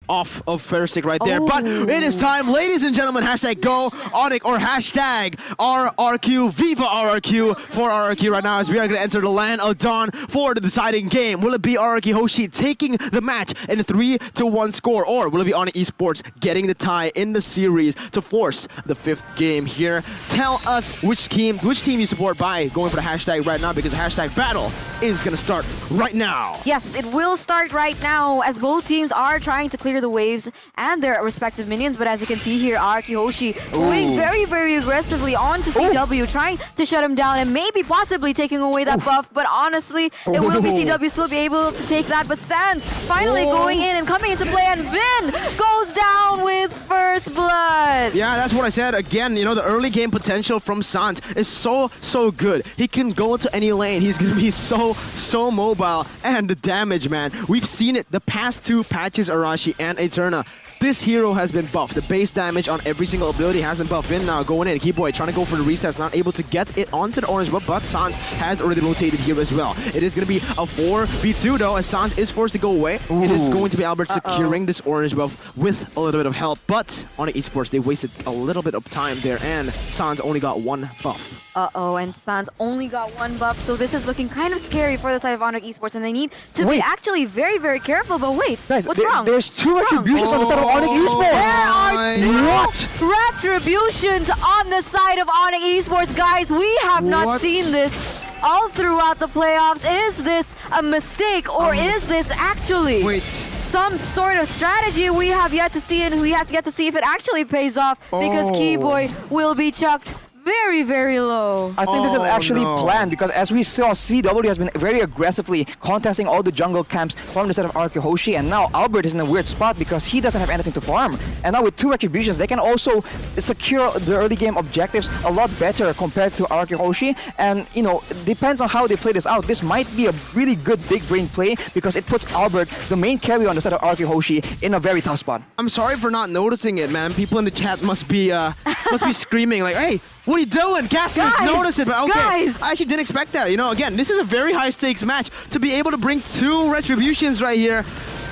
off of first stick right there. But it is time, ladies and gentlemen, hashtag go ONIC or hashtag RRQ, Viva RRQ for RRQ right now as we are going to enter the land of Dawn for the deciding game. Will it be RRQ Hoshi taking the match in a 3-1 score, or will it be ONIC Esports getting the tie in the series to force the 5th game here? Tell us which team you support by going for the hashtag right now, because the hashtag battle is going to start right now. Yes, it will start right now as both teams are trying to clear the waves and their respective minions, but as you can see here, RRQ Hoshi going very, very aggressively onto CW, trying to shut him down and maybe possibly taking away that buff, but honestly, it will be CW still be able to take that, but Sans finally going in and coming into play, and Vin goes down with first blood. Yeah, that's what I said. Again, you know, the early game potential from Sans is so good. He can go to any lane. He's going to be so mobile, and the damage, man. We've seen it the past 2 patches, Arashi and Eterna. This hero has been buffed. The base damage on every single ability has been buffed. In now going in. Keyboy trying to go for the recess, not able to get it onto the orange buff, but Sans has already rotated here as well. It is going to be a 4v2 though, as Sans is forced to go away. It is going to be Albert securing this orange buff with a little bit of help, but ONIC Esports, they wasted a little bit of time there, and Sans only got 1 buff. And Sans only got 1 buff, so this is looking kind of scary for the side of ONIC Esports, and they need to be actually very, very careful. But wait, guys, what's wrong? There's 2 retributions on the side of ONIC Esports. There are 2 retributions on the side of ONIC Esports. Guys, we have not seen this all throughout the playoffs. Is this a mistake, or is this actually some sort of strategy? We have yet to see, and we have yet to see if it actually pays off, because Keyboy will be chucked very, very low. I think this is actually planned, because as we saw, CW has been very aggressively contesting all the jungle camps from the side of RRQ Hoshi, and now Albert is in a weird spot because he doesn't have anything to farm. And now with 2 retributions, they can also secure the early game objectives a lot better compared to RRQ Hoshi. And, you know, depends on how they play this out. This might be a really good big brain play, because it puts Albert, the main carry on the side of RRQ Hoshi, in a very tough spot. I'm sorry for not noticing it, man. People in the chat must be screaming like, hey, what are you doing? Casters, notice it, but okay. Guys. I actually didn't expect that. You know, again, this is a very high stakes match. To be able to bring 2 retributions right here,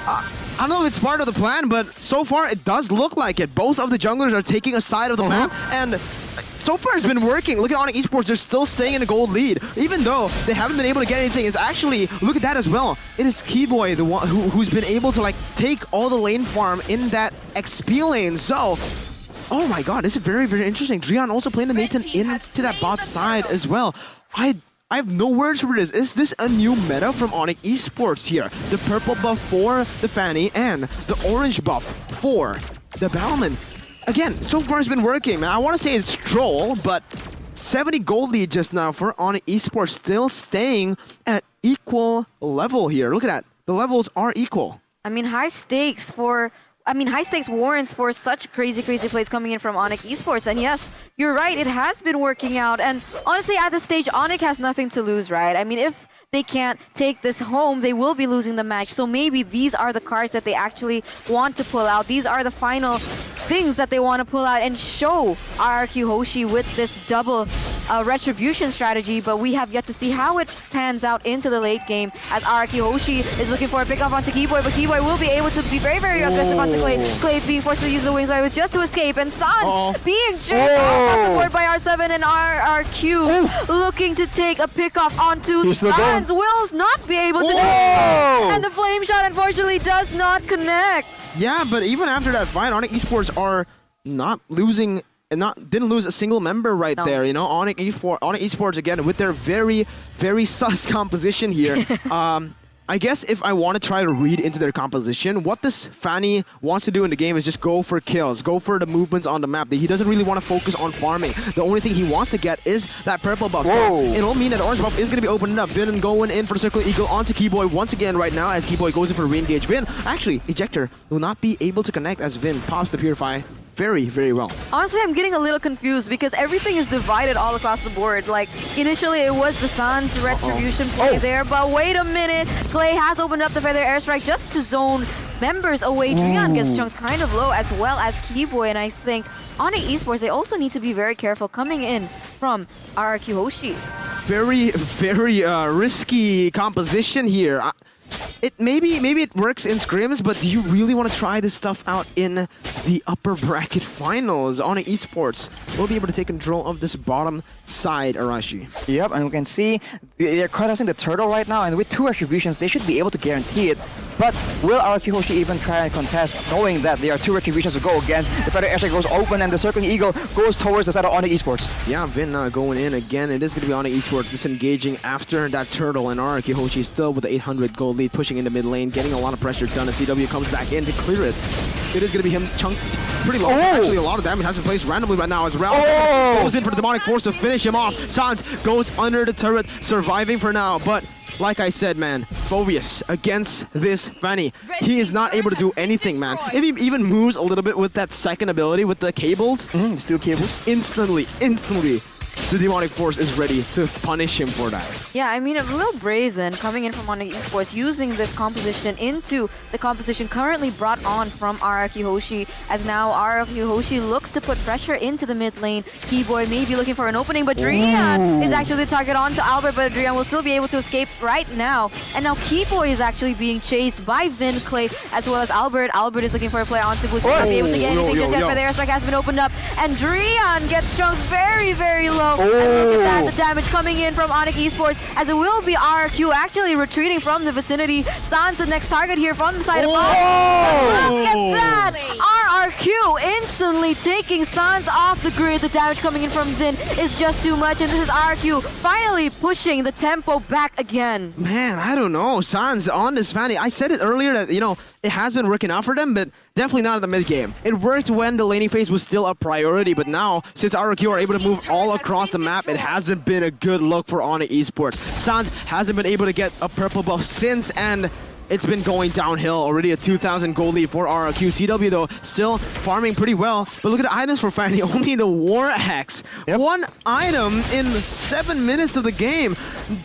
I don't know if it's part of the plan, but so far it does look like it. Both of the junglers are taking a side of the map, and so far it's been working. Look at ONIC Esports, they're still staying in a gold lead. Even though they haven't been able to get anything, it's actually, look at that as well. It is Keyboy, the one who's been able to like take all the lane farm in that XP lane. So, oh my god, this is very, very interesting. Drian also playing the Nathan into that bot side as well. I have no words for this. Is this a new meta from ONIC Esports here? The purple buff for the Fanny and the orange buff for the Bowman. Again, so far it's been working, man. I want to say it's troll, but 70 gold lead just now for ONIC Esports, still staying at equal level here. Look at that. The levels are equal. I mean, high stakes warrants for such crazy plays coming in from ONIC Esports. And yes, you're right, it has been working out. And honestly, at this stage, ONIC has nothing to lose, right? I mean, if they can't take this home, they will be losing the match. So maybe these are the cards that they actually want to pull out. These are the final things that they want to pull out and show RRQ Hoshi with this double retribution strategy. But we have yet to see how it pans out into the late game, as RRQ Hoshi is looking for a pick off onto Keyboy, but Keyboy will be able to be very, very aggressive onto Clay. Clay being forced to use the wings, but it was just to escape, and Sans being jerked off the board by R7, and RRQ looking to take a pick off onto Sans. Will not be able to do it, and the flame shot unfortunately does not connect. Yeah, but even after that fight, ONIC Esports are not losing, and didn't lose a single member right there. You know, ONIC Esports again with their very, very sus composition here. I guess if I want to try to read into their composition, what this Fanny wants to do in the game is just go for kills, go for the movements on the map. He doesn't really want to focus on farming. The only thing he wants to get is that purple buff. So it'll mean that the orange buff is going to be opening up. Vin going in for the Circle Eagle onto Keyboy once again right now, as Keyboy goes in for re-engage. Vin, actually, Ejector will not be able to connect as Vin pops the Purify very, very well. Honestly, I'm getting a little confused because everything is divided all across the board. Like, initially it was the Sans retribution play there, but wait a minute. Clay has opened up the Feather Airstrike just to zone members away. Drian gets chunks kind of low, as well as Keyboy, and I think ONIC Esports, they also need to be very careful coming in from RRQ Hoshi. Very, very risky composition here. maybe it works in scrims, but do you really want to try this stuff out in the upper bracket finals? ONICS Esports will be able to take control of this bottom side, Arashi. Yep, and we can see they're contesting the turtle right now, and with 2 retributions, they should be able to guarantee it. But will RRQ Hoshi even try and contest, knowing that there are 2 retributions to go against? The Feather Airstrike goes open, and the Circling Eagle goes towards the side of ONICS Esports. Yeah, Vin going in again. It is going to be ONICS Esports disengaging after that turtle, and RRQ Hoshi still with the 800 gold lead, pushing into mid lane, getting a lot of pressure done as CW comes back in to clear it. It is going to be him chunked pretty low. Actually, a lot of damage has been placed randomly right now as Ralph goes in for the Demonic Force to finish him off. Sans goes under the turret, surviving for now, but like I said, man, Phoveus against this Fanny, he is not able to do anything, man. If he even moves a little bit with that second ability with the cables, Steel cables, instantly, the Demonic Force is ready to punish him for that. Yeah, I mean, a real brave then, coming in from ONICS Esports, using this composition into the composition currently brought on from RRQ Hoshi, as now RRQ Hoshi looks to put pressure into the mid lane. Keyboy may be looking for an opening, but Drian is actually the target onto Albert, but Drian will still be able to escape right now. And now Keyboy is actually being chased by Vin, Clay, as well as Albert. Albert is looking for a play onto Boost, will not be able to get anything just yet, but the airstrike has been opened up, and Drian gets chunked very, very low. And look at that, the damage coming in from ONICS Esports, as it will be RRQ actually retreating from the vicinity. Sans the next target here from the side of ONICS. Look at that! RRQ instantly taking Sans off the grid. The damage coming in from Xin is just too much, and this is RRQ finally pushing the tempo back again. Man, I don't know. Sans on this Fanny. I said it earlier that, you know, it has been working out for them, but definitely not in the mid game. It worked when the laning phase was still a priority, but now, since RRQ are able to move all across the map, it hasn't been a good look for ONICS Esports. Sans hasn't been able to get a purple buff since, and it's been going downhill. Already a 2,000 gold lead for RRQ. CW, though, still farming pretty well. But look at the items for Fanny. Only the War Axe. Yep. 1 item in 7 minutes of the game.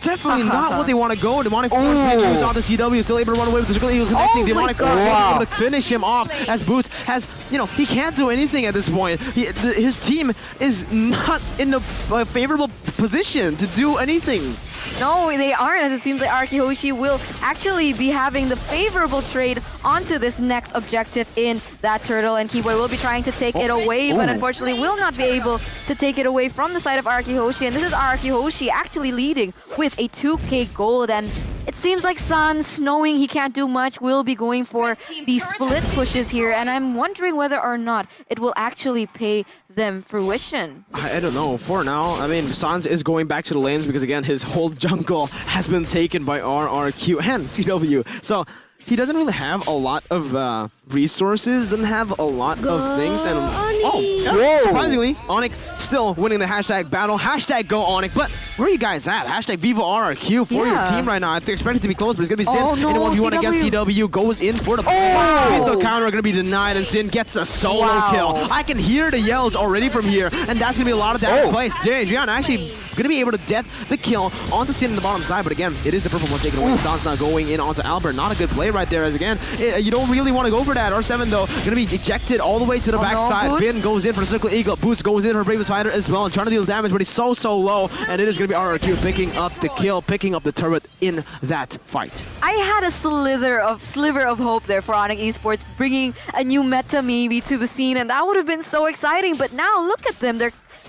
Definitely not what they want to go. Demonic Force moves on the CW. Still able to run away with the Circle Eagle connecting. Demonic Force able to finish him off as Boots has, you know, he can't do anything at this point. His team is not in a favorable position to do anything. No, they aren't, as it seems like RRQ Hoshi will actually be having the favorable trade onto this next objective in that turtle, and Keyboy will be trying to take it away, but unfortunately will not be able to take it away from the side of RRQ Hoshi, and this is RRQ Hoshi actually leading with a 2k gold, and it seems like Sans, knowing he can't do much, will be going for the split pushes here, and I'm wondering whether or not it will actually pay them fruition. I don't know. For now, I mean, Sans is going back to the lanes because, again, his whole jungle has been taken by RRQ and CW. So he doesn't really have a lot of resources, doesn't have a lot of things, and surprisingly, ONICS still winning the hashtag battle. Hashtag go ONICS, but where are you guys at? Hashtag Viva RRQ for your team right now. I expect it to be close, but it's gonna be Sin. Anyone who won against CW goes in for the the counter, gonna be denied, and Sin gets a solo kill. I can hear the yells already from here, and that's gonna be a lot of damage placed. Jian actually gonna be able to death the kill onto Sin in the bottom side, but again, it is the purple one taken away. Sans now going in onto Albert. Not a good play right there, as again, you don't really want to go for that. R7 though, gonna be ejected all the way to the backside. Vin goes in for the Circle Eagle. Boost goes in for Bravest Fighter as well, trying to deal damage, but he's so low, and it is gonna be RRQ picking up the kill, picking up the turret in that fight. I had a sliver of hope there for ONICS Esports, bringing a new meta maybe to the scene, and that would have been so exciting, but now look at them.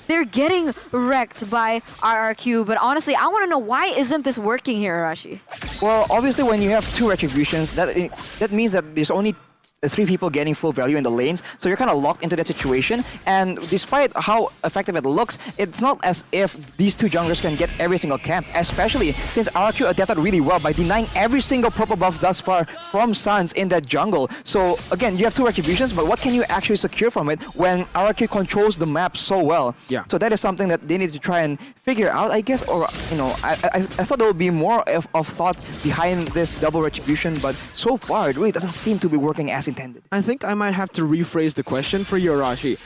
They're getting wrecked by RRQ, but honestly, I want to know, why isn't this working here, Arashi? Well, obviously when you have 2 retributions, that means that there's only 3 people getting full value in the lanes, so you're kind of locked into that situation, and despite how effective it looks, it's not as if these 2 junglers can get every single camp, especially since RRQ adapted really well by denying every single purple buff thus far from Sans in that jungle. So again, you have 2 retributions, but what can you actually secure from it when RRQ controls the map so well? Yeah. So that is something that they need to try and figure out, I guess, or, you know, I thought there would be more of thought behind this double retribution, but so far it really doesn't seem to be working as intended. I think I might have to rephrase the question for you, Arashi.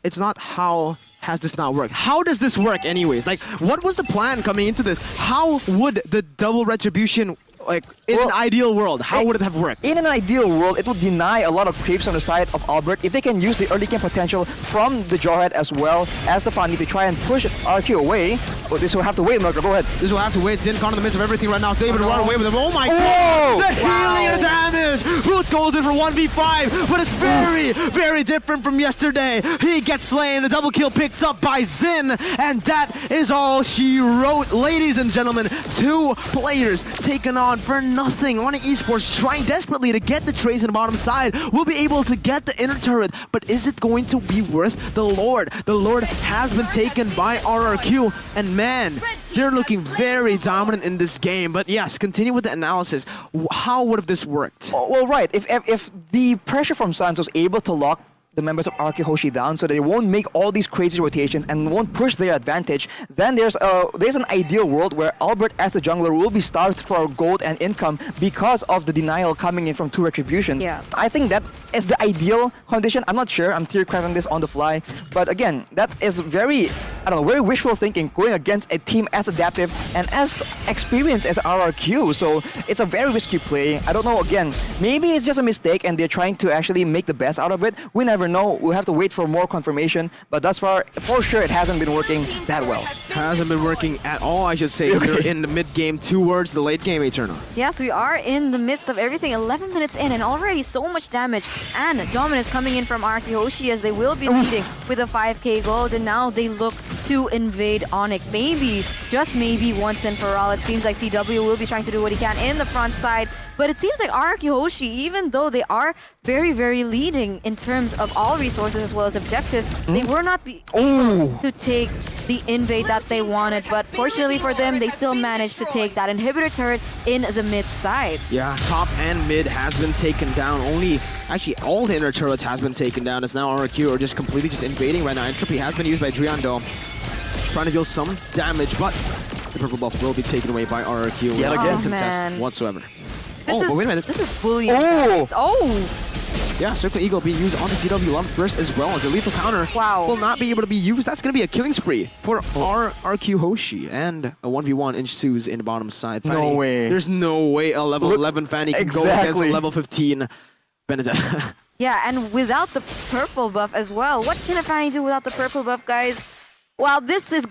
It's not how has this not worked. How does this work anyways? Like, what was the plan coming into this? How would the double retribution, like, in an ideal world, how would it have worked? In an ideal world, it would deny a lot of creeps on the side of Albert if they can use the early game potential from the Jawhead as well as the Fanny to try and push RQ away. Oh, this will have to wait, Merker. Go ahead. This will have to wait. Zin caught in the midst of everything right now. Is able to run away with him. Oh my god! Oh! The healing and the damage! Boots goes in for 1v5, but it's very, very different from yesterday. He gets slain. The double kill picked up by Zin, and that is all she wrote. Ladies and gentlemen, 2 players taken on for nothing. ONICS Esports trying desperately to get the trace in the bottom side. Will be able to get the inner turret, but is it going to be worth the Lord? The Lord has been taken by RRQ, and man, they're looking very dominant in this game. But yes, continue with the analysis. How would have this worked? Well, right. If the pressure from Suns was able to lock the members of RRQ Hoshi down so they won't make all these crazy rotations and won't push their advantage, then there's an ideal world where Albert as the jungler will be starved for gold and income because of the denial coming in from 2 retributions. Yeah. I think that is the ideal condition. I'm not sure. I'm theorizing this on the fly. But again, that is very, very wishful thinking going against a team as adaptive and as experienced as RRQ. So it's a very risky play. I don't know, again, maybe it's just a mistake and they're trying to actually make the best out of it. We never know. We'll have to wait for more confirmation. But thus far, for sure, it hasn't been working that well. Hasn't been working at all, I should say. They're in the mid game towards the late game, Eternal. Yes, we are in the midst of everything. 11 minutes in, and already so much damage and dominance coming in from RRQ Hoshi, as they will be leading with a 5k gold, and now they look to invade ONICS. Maybe, just maybe, once and for all. It seems like CW will be trying to do what he can in the front side, but it seems like RRQ Hoshi, even though they are very, very leading in terms of all resources as well as objectives, they were not able to take the invade that they wanted. But fortunately for them, they still managed to take that inhibitor turret in the mid side. Yeah, top and mid has been taken down. Actually, all the inner turrets has been taken down, as now RRQ are just completely invading right now. Entropy has been used by Drian though, trying to deal some damage, but the purple buff will be taken away by RRQ. Yet again. No contest whatsoever. This wait a minute. This is bullying. Yeah, Circle Eagle being used on the CW Love Burst as well as a lethal counter. Wow. Will not be able to be used. That's going to be a killing spree for RRQ Hoshi, and a 1v1 inch 2s in the bottom side. Fanny, No way. There's no way a level 11 Fanny can go against a level 15 Benedetta. Yeah, and without the purple buff as well. What can a Fanny do without the purple buff, guys? Well, this is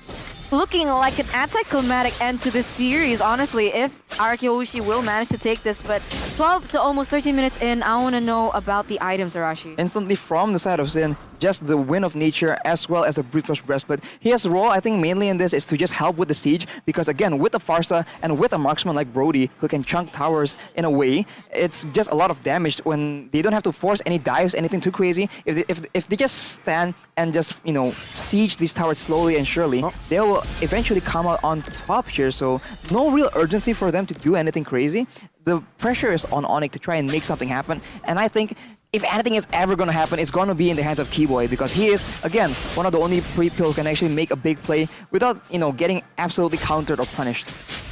looking like an anticlimactic end to this series, honestly, if RRQ Hoshi will manage to take this. But 12 to almost 13 minutes in, I want to know about the items, Arashi. Instantly from the side of Zin, just the Wind of Nature as well as the Brute Force Breastplate. His role, I think, mainly in this is to just help with the siege, because again, with the Farsa and with a marksman like Brody who can chunk towers in a way, it's just a lot of damage when they don't have to force any dives, anything too crazy. If they just stand and just, siege these towers slowly and surely, they will eventually come out on top here. So no real urgency for them to do anything crazy. The pressure is on ONICS to try and make something happen, and I think if anything is ever going to happen, it's going to be in the hands of Keyboy, because he is, again, one of the only pre-pill who can actually make a big play without, getting absolutely countered or punished.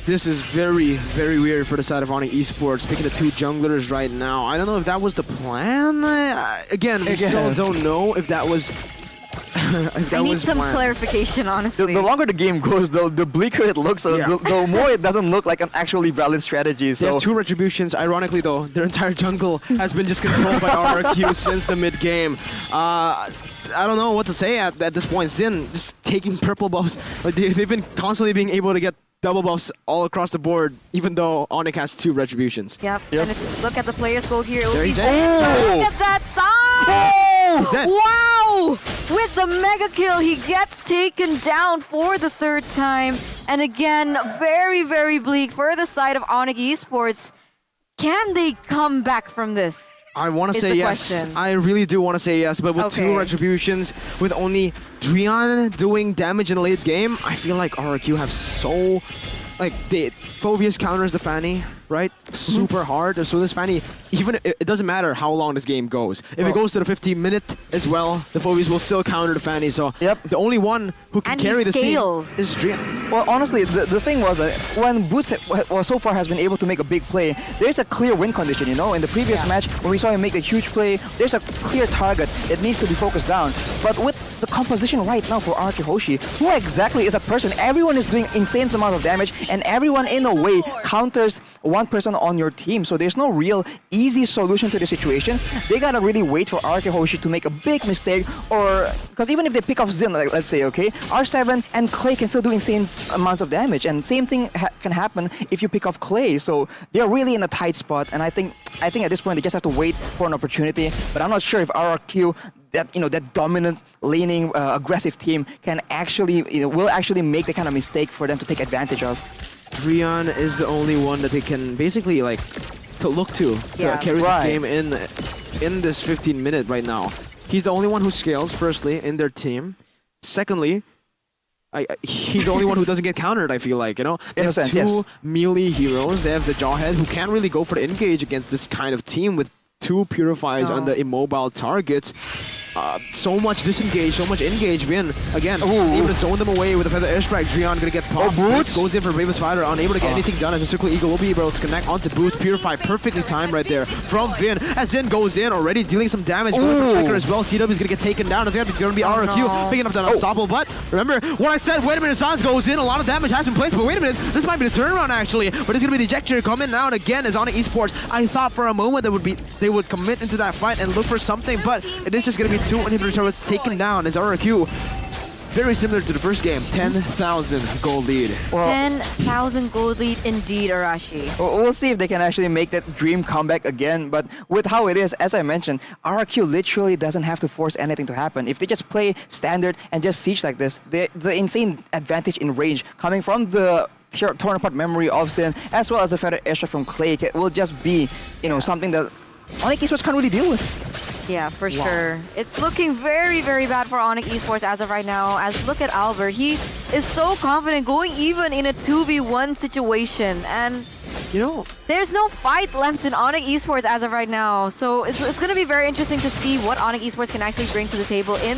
This is very, very weird for the side of ONICS Esports, picking the 2 junglers right now. I don't know if that was the plan. Again, we still don't know if that was... I need some clarification, honestly. The longer the game goes, the bleaker it looks, the more it doesn't look like an actually valid strategy. So they have 2 retributions. Ironically, though, their entire jungle has been just controlled by RRQ since the mid game. I don't know what to say at this point. Zin just taking purple buffs. Like they've been constantly being able to get double buffs all across the board, even though ONICS has 2 retributions. Yep. And if you look at the player's goal here, it will There be he's Zin. dead. Look at that side! He's dead. Wow! With the mega kill, he gets taken down for the 3rd time. And again, very, very bleak for the side of ONICS Esports. Can they come back from this? I want to Is say the yes. question. I really do want to say yes, but with Okay. 2 retributions, with only Drian doing damage in the late game, I feel like RRQ have so... Phobius counters the Fanny, right? Super hard. So this Fanny, even it doesn't matter how long this game goes. If it goes to the 15-minute as well, the Phobius will still counter the Fanny. So the only one who can carry this team is Drian. Well, honestly, the thing was that when Boots so far has been able to make a big play, there's a clear win condition, In the previous match, when we saw him make a huge play, there's a clear target that needs to be focused down. But with the composition right now for RRQ Hoshi, who exactly is that person? Everyone is doing insane amount of damage, and everyone in a way counters one person on your team. So there's no real easy solution to the situation. They gotta really wait for RRQ Hoshi to make a big mistake, or because even if they pick off Zin, like, let's say, okay, R7 and Clay can still do insane amounts of damage, and same thing can happen if you pick off Clay. So they're really in a tight spot, and I think at this point they just have to wait for an opportunity. But I'm not sure if RRQ, that dominant, leaning, aggressive team can actually, will actually make the kind of mistake for them to take advantage of. Drian is the only one that they can basically to look to carry this game in this 15-minute right now. He's the only one who scales, firstly, in their team. Secondly, he's the only one who doesn't get countered, I feel like, They In a have sense, two yes. melee heroes. They have the Jawhead, who can't really go for the engage against this kind of team with 2 Purifies on the immobile targets. So much disengage, so much engage. Vin, again, is able to zone them away with a Feather Airstrike. Drian gonna get popped. Boots goes in for Bravest Fighter, unable to get anything done as a Circle Eagle will be able to connect onto Boots. Purify perfectly timed right there from Vin. As Zin goes in, already dealing some damage. Going for Flicker as well. CW is gonna get taken down. It's gonna be RRQ picking up that unstoppable. But remember what I said, wait a minute, Sans goes in, a lot of damage has been placed, but wait a minute, this might be the turnaround actually. But it's gonna be the ejector coming now, and again is ONICS Esports. I thought for a moment they would commit into that fight and look for something, but it is just gonna be 2 inhibitor turrets taken down as RRQ. Very similar to the first game, 10,000 gold lead. Well, 10,000 gold lead indeed, Arashi. We'll see if they can actually make that dream comeback again, but with how it is, as I mentioned, RRQ literally doesn't have to force anything to happen. If they just play standard and just siege like this, the insane advantage in range coming from the torn apart memory of Sin, as well as the Feather Airstrike from Clay, will just be, something that ONICS Esports can't really deal with. Yeah, for sure. It's looking very, very bad for ONICS Esports as of right now. As look at Albert, he is so confident going even in a 2v1 situation, and there's no fight left in ONICS Esports as of right now. So it's going to be very interesting to see what ONICS Esports can actually bring to the table in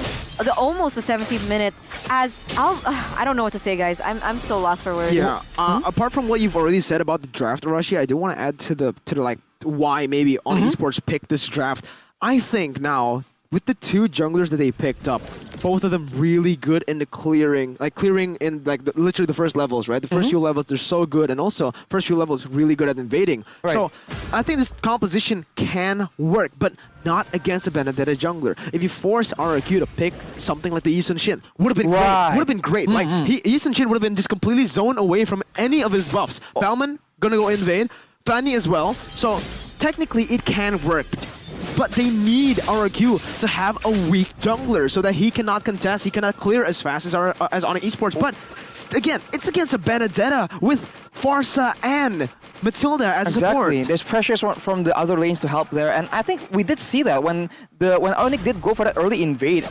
almost the 17th minute. As I don't know what to say, guys. I'm so lost for words. Yeah. Apart from what you've already said about the draft, Arashi, I do want to add to the why maybe ONICS Esports picked this draft. I think now, with the 2 junglers that they picked up, both of them really good in the clearing in literally the first levels, right? The first few levels, they're so good, and also first few levels really good at invading. Right. So I think this composition can work, but not against a Benedetta jungler. If you force RRQ to pick something like the Yi Sun-shin, would have been great. Would have been great. Like Yi Sun-shin would have been just completely zoned away from any of his buffs. Balman gonna go invade, Fanny as well. So technically it can work. But they need RRQ to have a weak jungler so that he cannot contest, he cannot clear as fast as ONICS Esports. But again, it's against a Benedetta with Farsa and Matilda as support. There's pressures from the other lanes to help there, and I think we did see that when ONICS did go for that early invade,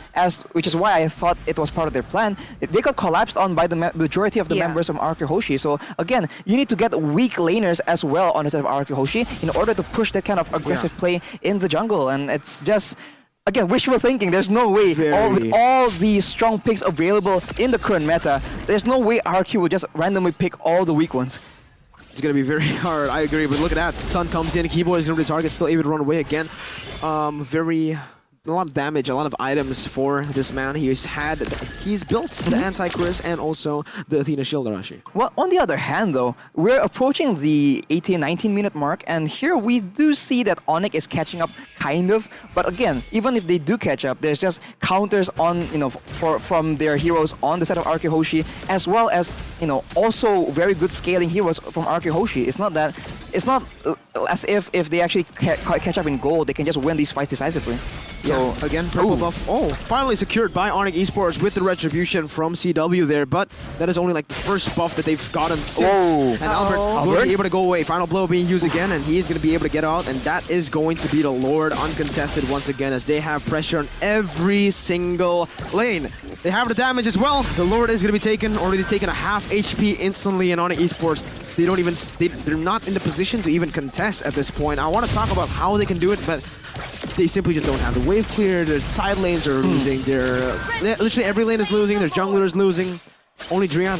which is why I thought it was part of their plan. They got collapsed on by the majority of the members from RRQ Hoshi. So again, you need to get weak laners as well on the side of RRQ Hoshi in order to push that kind of aggressive play in the jungle, and it's just. Again, wishful thinking. There's no way, with all the strong picks available in the current meta, there's no way RRQ would just randomly pick all the weak ones. It's going to be very hard, I agree, but look at that. Sun comes in, Keyboard is going to be the target, still able to run away again. A lot of damage, a lot of items for this man. He's built the Anti-Chris and also the Athena Shield, Arashi. Well, on the other hand, though, we're approaching the 18-19 minute mark, and here we do see that ONICS is catching up, kind of. But again, even if they do catch up, there's just counters on, from their heroes on the side of RRQ Hoshi, as well as, also very good scaling heroes from RRQ Hoshi. It's not as if they actually catch up in gold, they can just win these fights decisively. So again, purple buff. Finally secured by ONICS Esports with the retribution from CW there, but that is only like the first buff that they've gotten since. And Albert will be able to go away. Final blow being used again, and he is going to be able to get out, and that is going to be the Lord uncontested once again, as they have pressure on every single lane. They have the damage as well. The Lord is going to be already taken a half HP instantly in ONICS Esports. They're not in the position to even contest at this point. I want to talk about how they can do it, but they simply just don't have the wave clear. Their side lanes are losing. Literally every lane is losing. Their jungler is losing. Only Drian.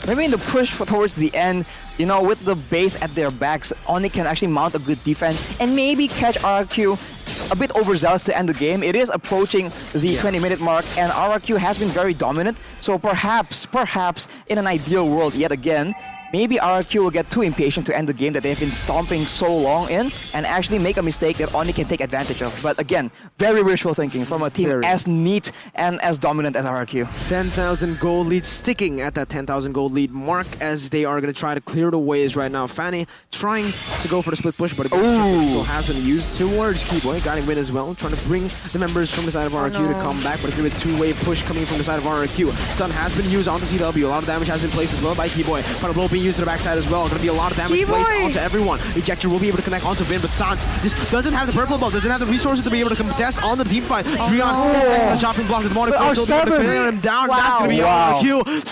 Maybe in the push towards the end, with the base at their backs, ONICS can actually mount a good defense and maybe catch RRQ a bit overzealous to end the game. It is approaching the 20-minute mark, and RRQ has been very dominant. So perhaps, in an ideal world, yet again, maybe RRQ will get too impatient to end the game that they've been stomping so long in and actually make a mistake that Oni can take advantage of. But again, very wishful thinking from a team as neat and as dominant as RRQ. 10,000 gold lead, sticking at that 10,000 gold lead mark as they are going to try to clear the ways right now. Fanny trying to go for the split push, but it still has been used towards Keyboy. Got him in as well, trying to bring the members from the side of RRQ to come back, but it's going to be a two-way push coming from the side of RRQ. Stun has been used onto CW. A lot of damage has been placed as well by Keyboy. But a blow being used to the backside as well. Going to be a lot of damage placed onto everyone. Ejector will be able to connect onto Vin, but Sans just doesn't have the purple buff, doesn't have the resources to be able to contest on the team fight. Dreon, the chopping block with the Morning Force will be able to clear him down. That's going to be RRQ.